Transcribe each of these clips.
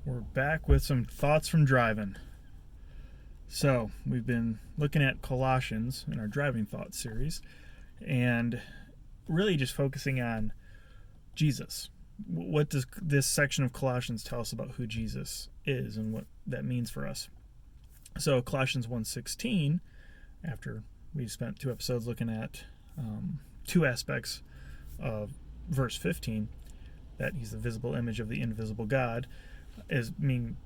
We're back with some thoughts from driving. So, we've been looking at Colossians in our driving thoughts series and really just focusing on Jesus. What does this section of Colossians tell us about who Jesus is and what that means for us? So, Colossians 1:16, after we spent 2 episodes looking at two aspects of verse 15, that he's the visible image of the invisible God, is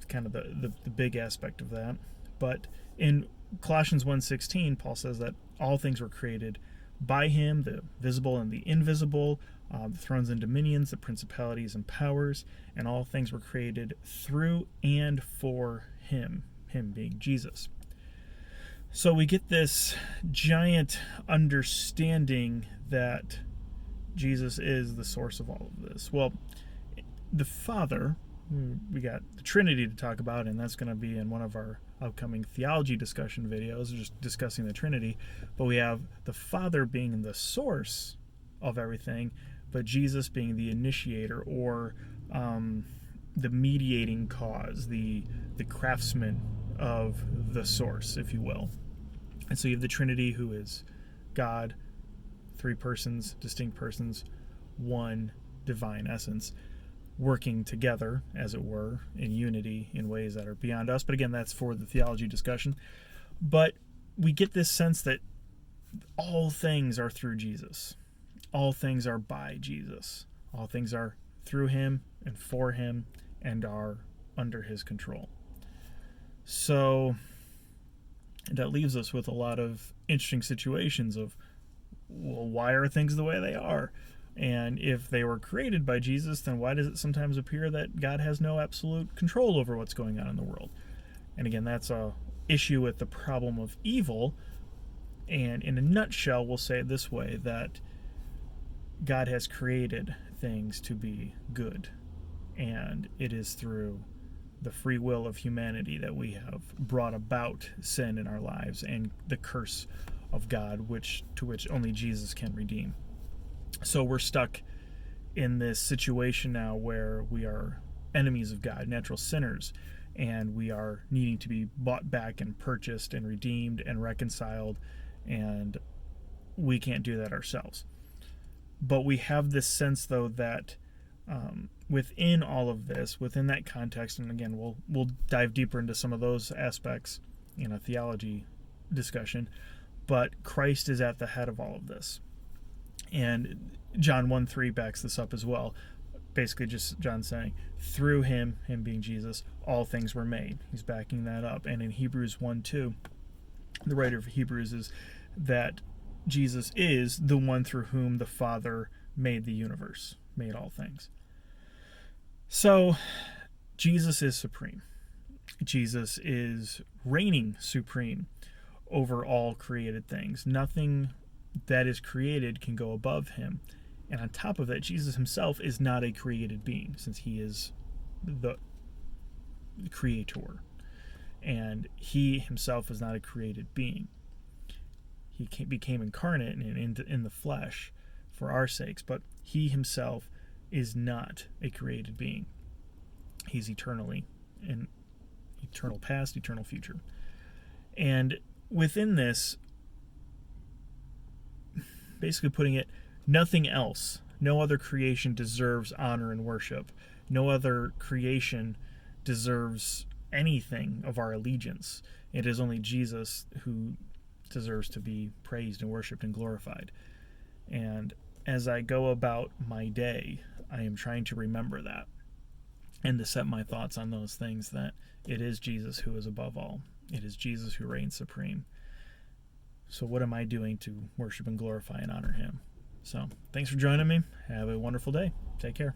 kind of the big aspect of that. But in Colossians 1:16, Paul says that all things were created by him, the visible and the invisible, the thrones and dominions, the principalities and powers, and all things were created through and for him being Jesus. So we get this giant understanding that Jesus is the source of all of this. Well, the Father, we got the Trinity to talk about, and that's going to be in one of our upcoming theology discussion videos, just discussing the Trinity. But we have the Father being the source of everything, but Jesus being the initiator, or the mediating cause, the craftsman of the source, if you will. And so you have the Trinity, who is God, 3 persons, distinct persons, one divine essence, working together, as it were, in unity in ways that are beyond us. But again, that's for the theology discussion. But we get this sense that all things are through Jesus. All things are by Jesus. All things are through him and for him and are under his control. So that leaves us with a lot of interesting situations of, well, why are things the way they are? And if they were created by Jesus, then why does it sometimes appear that God has no absolute control over what's going on in the world? And again, that's a issue with the problem of evil. And in a nutshell, we'll say it this way, that God has created things to be good. And it is through the free will of humanity that we have brought about sin in our lives and the curse of God, to which only Jesus can redeem. So we're stuck in this situation now where we are enemies of God, natural sinners, and we are needing to be bought back and purchased and redeemed and reconciled, and we can't do that ourselves. But we have this sense, though, that within all of this, within that context, and again, we'll dive deeper into some of those aspects in a theology discussion, but Christ is at the head of all of this. And John 1:3 backs this up as well. Basically just John saying, through him being Jesus, all things were made. He's backing that up. And in Hebrews 1:2, the writer of Hebrews is that Jesus is the one through whom the Father made the universe, made all things. So Jesus is supreme. Jesus is reigning supreme over all created things. Nothing that is created can go above him. And on top of that, Jesus himself is not a created being, since he is the creator. And he himself is not a created being. He became incarnate in the flesh for our sakes, but he himself is not a created being. He's eternally in eternal past, eternal future. And within this, basically putting it, nothing else, no other creation deserves honor and worship. No other creation deserves anything of our allegiance. It is only Jesus who deserves to be praised and worshiped and glorified. And as I go about my day, I am trying to remember that and to set my thoughts on those things, that it is Jesus who is above all. It is Jesus who reigns supreme. So what am I doing to worship and glorify and honor him? So thanks for joining me. Have a wonderful day. Take care.